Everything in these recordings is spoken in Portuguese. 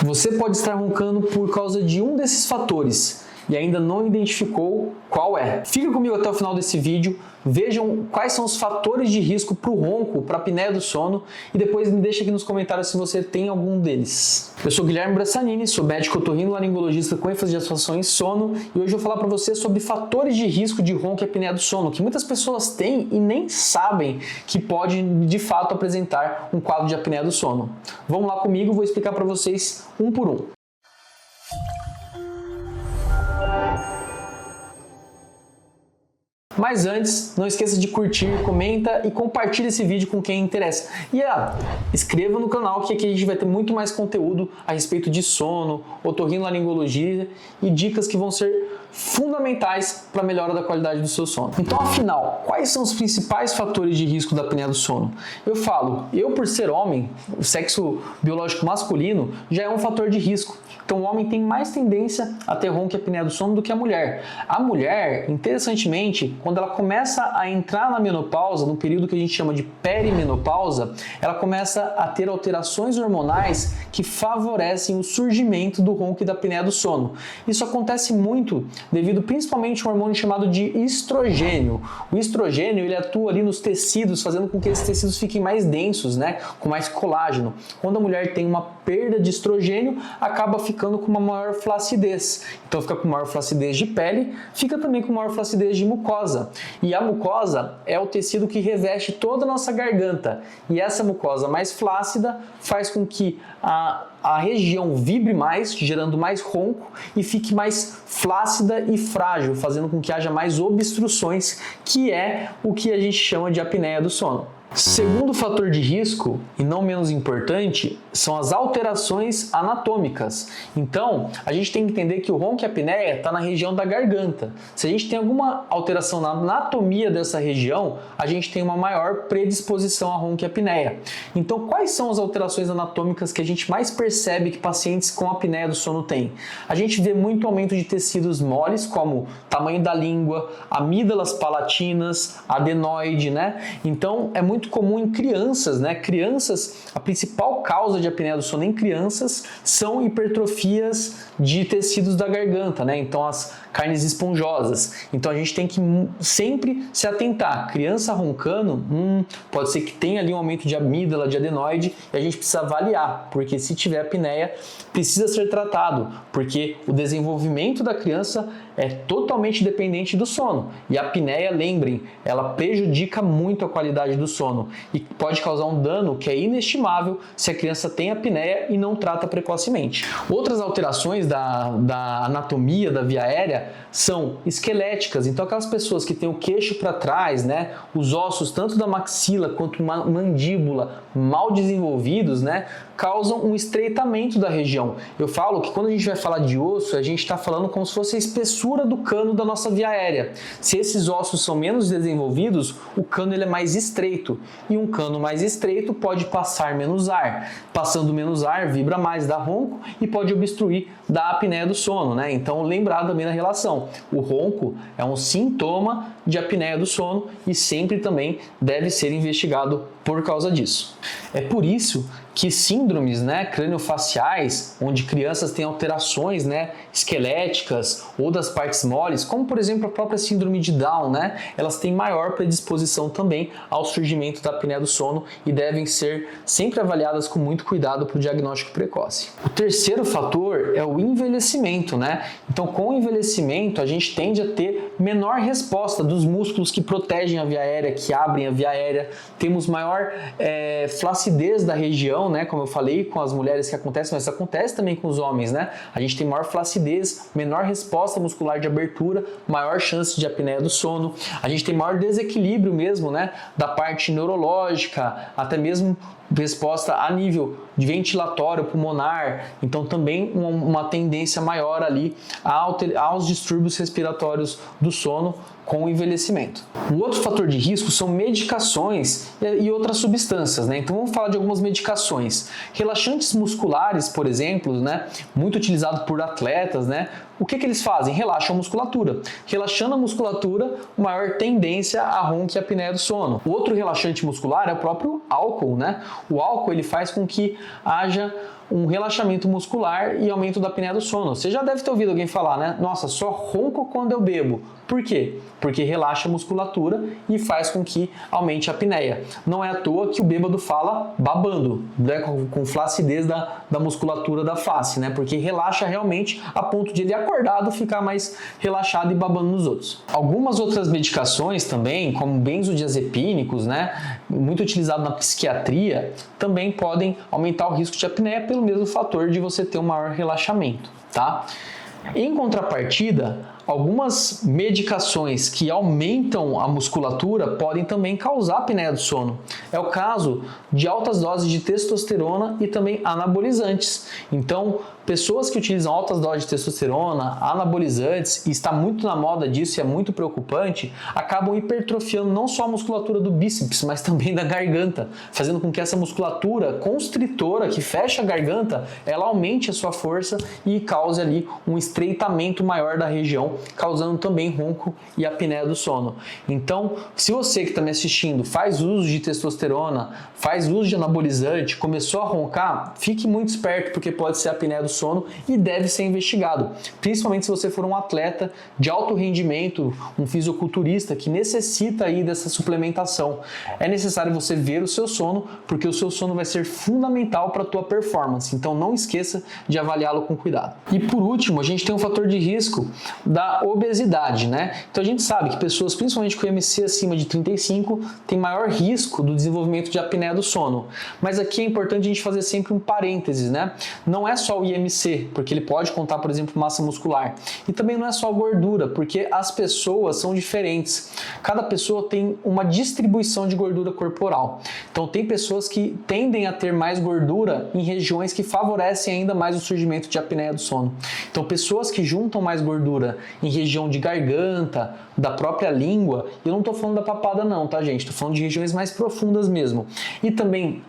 Você pode estar roncando por causa de um desses fatores e ainda não identificou qual é. Fica comigo até o final desse vídeo, vejam quais são os fatores de risco para o ronco, para a apneia do sono e depois me deixa aqui nos comentários se você tem algum deles. Eu sou Guilherme Brassanini, sou médico otorrinolaringologista com ênfase de atuação em sono e hoje eu vou falar para você sobre fatores de risco de ronco e apneia do sono, que muitas pessoas têm e nem sabem que pode de fato apresentar um quadro de apneia do sono. Vamos lá comigo, vou explicar para vocês um por um. Mas antes, não esqueça de curtir, comenta e compartilha esse vídeo com quem interessa. E inscreva no canal que aqui a gente vai ter muito mais conteúdo a respeito de sono, otorrinolaringologia e dicas que vão ser fundamentais para a melhora da qualidade do seu sono. Então, afinal, quais são os principais fatores de risco da apneia do sono? Eu por ser homem, o sexo biológico masculino já é um fator de risco. Então, o homem tem mais tendência a ter ronco e apneia do sono do que a mulher. A mulher, interessantemente, quando ela começa a entrar na menopausa, no período que a gente chama de perimenopausa, ela começa a ter alterações hormonais que favorecem o surgimento do ronco e da apneia do sono. Isso acontece muito devido principalmente a um hormônio chamado de estrogênio. O estrogênio, ele atua ali nos tecidos, fazendo com que esses tecidos fiquem mais densos, né, com mais colágeno. Quando a mulher tem uma perda de estrogênio, acaba ficando com uma maior flacidez. Então fica com maior flacidez de pele, fica também com maior flacidez de mucosa. E a mucosa é o tecido que reveste toda a nossa garganta. E essa mucosa mais flácida faz com que a região vibre mais, gerando mais ronco e fique mais flácida e frágil, fazendo com que haja mais obstruções, que é o que a gente chama de apneia do sono. Segundo fator de risco, e não menos importante, são as alterações anatômicas. Então, a gente tem que entender que o ronco e a apneia está na região da garganta. Se a gente tem alguma alteração na anatomia dessa região, a gente tem uma maior predisposição a ronco e apneia. Então, quais são as alterações anatômicas que a gente mais percebe que pacientes com apneia do sono têm? A gente vê muito aumento de tecidos moles, como tamanho da língua, amígdalas palatinas, adenoide, né? Então, é muito comum em crianças, né? Crianças, a principal causa de apneia do sono em crianças são hipertrofias de tecidos da garganta, né? Então, as carnes esponjosas. Então, a gente tem que sempre se atentar. Criança roncando, pode ser que tenha ali um aumento de amígdala, de adenoide, e a gente precisa avaliar, porque se tiver apneia, precisa ser tratado, porque o desenvolvimento da criança é totalmente dependente do sono. E a apneia, lembrem, ela prejudica muito a qualidade do sono e pode causar um dano que é inestimável se a criança tem apneia e não trata precocemente. Outras alterações da anatomia da via aérea são esqueléticas. Então, aquelas pessoas que têm o queixo para trás, né, os ossos tanto da maxila quanto mandíbula mal desenvolvidos, né, causam um estreitamento da região. Eu falo que quando a gente vai falar de osso, a gente está falando como se fosse a espessura do cano da nossa via aérea. Se esses ossos são menos desenvolvidos, o cano ele é mais estreito. E um cano mais estreito pode passar menos ar. Passando menos ar, vibra mais, dá ronco e pode obstruir da apneia do sono, né? Então, lembrar também da relação. O ronco é um sintoma de apneia do sono e sempre também deve ser investigado por causa disso. É por isso que síndromes, né, craniofaciais, onde crianças têm alterações, né, esqueléticas ou das partes moles, como por exemplo a própria síndrome de Down, né, elas têm maior predisposição também ao surgimento da apneia do sono e devem ser sempre avaliadas com muito cuidado para o diagnóstico precoce. O terceiro fator é o envelhecimento, né? Então, com o envelhecimento, a gente tende a ter menor resposta dos músculos que protegem a via aérea, que abrem a via aérea, temos maior flacidez da região, né? Como eu falei, com as mulheres que acontece, mas isso acontece também com os homens, né? A gente tem maior flacidez, menor resposta muscular de abertura, maior chance de apneia do sono. A gente tem maior desequilíbrio mesmo, né? Da parte neurológica, até mesmo resposta a nível de ventilatório, pulmonar, então também uma tendência maior ali aos distúrbios respiratórios do sono com o envelhecimento. Um outro fator de risco são medicações e outras substâncias, né? Então vamos falar de algumas medicações. Relaxantes musculares, por exemplo, né? Muito utilizado por atletas, né? O que eles fazem? Relaxam a musculatura. Relaxando a musculatura, maior tendência a ronco e apneia do sono. Outro relaxante muscular é o próprio álcool, né? O álcool ele faz com que haja um relaxamento muscular e aumento da apneia do sono. Você já deve ter ouvido alguém falar, né? Nossa, só ronco quando eu bebo. Por quê? Porque relaxa a musculatura e faz com que aumente a apneia. Não é à toa que o bêbado fala babando, né? Com flacidez da musculatura da face, né? Porque relaxa realmente a ponto de ele acordado ficar mais relaxado e babando nos outros. Algumas outras medicações também, como benzodiazepínicos, né? Muito utilizado na psiquiatria, também podem aumentar o risco de apneia pelo mesmo fator de você ter um maior relaxamento, tá? Em contrapartida, algumas medicações que aumentam a musculatura podem também causar apneia do sono. É o caso de altas doses de testosterona e também anabolizantes. Então, pessoas que utilizam altas doses de testosterona, anabolizantes, e está muito na moda disso e é muito preocupante, acabam hipertrofiando não só a musculatura do bíceps, mas também da garganta, fazendo com que essa musculatura constritora que fecha a garganta, ela aumente a sua força e cause ali um estreitamento maior da região, causando também ronco e apneia do sono. Então, se você que está me assistindo faz uso de testosterona, faz uso de anabolizante, começou a roncar, fique muito esperto, porque pode ser apneia do sono e deve ser investigado, principalmente se você for um atleta de alto rendimento, um fisiculturista que necessita aí dessa suplementação. É necessário você ver o seu sono, porque o seu sono vai ser fundamental para a tua performance, então não esqueça de avaliá-lo com cuidado. E por último, a gente tem um fator de risco da obesidade, né? Então a gente sabe que pessoas, principalmente com IMC acima de 35, têm maior risco do desenvolvimento de apneia do sono. Mas aqui é importante a gente fazer sempre um parênteses, né? Não é só o IMC, porque ele pode contar, por exemplo, massa muscular. E também não é só gordura, porque as pessoas são diferentes. Cada pessoa tem uma distribuição de gordura corporal. Então tem pessoas que tendem a ter mais gordura em regiões que favorecem ainda mais o surgimento de apneia do sono. Então pessoas que juntam mais gordura em região de garganta, da própria língua, eu não estou falando da papada não, tá gente? Estou falando de regiões mais profundas mesmo. E também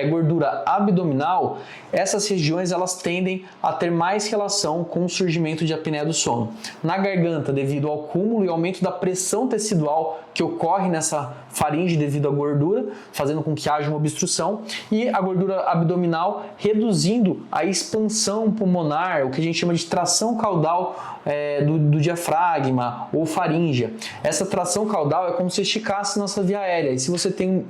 gordura abdominal, essas regiões elas tendem a ter mais relação com o surgimento de apneia do sono. Na garganta, devido ao acúmulo e aumento da pressão tecidual que ocorre nessa faringe devido à gordura, fazendo com que haja uma obstrução, e a gordura abdominal reduzindo a expansão pulmonar, o que a gente chama de tração caudal do diafragma ou faríngea. Essa tração caudal é como se esticasse nossa via aérea, e se você tem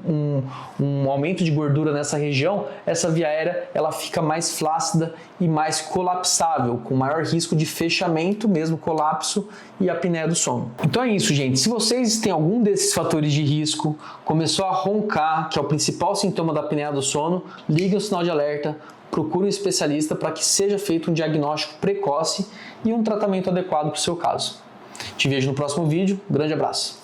um aumento de gordura nessa região, essa via aérea ela fica mais flácida e mais colapsável, com maior risco de fechamento, mesmo colapso e apneia do sono. Então é isso, gente. Se vocês têm algum desses fatores de risco, começou a roncar, que é o principal sintoma da apneia do sono, ligue o sinal de alerta, procure um especialista para que seja feito um diagnóstico precoce e um tratamento adequado para o seu caso. Te vejo no próximo vídeo. Grande abraço.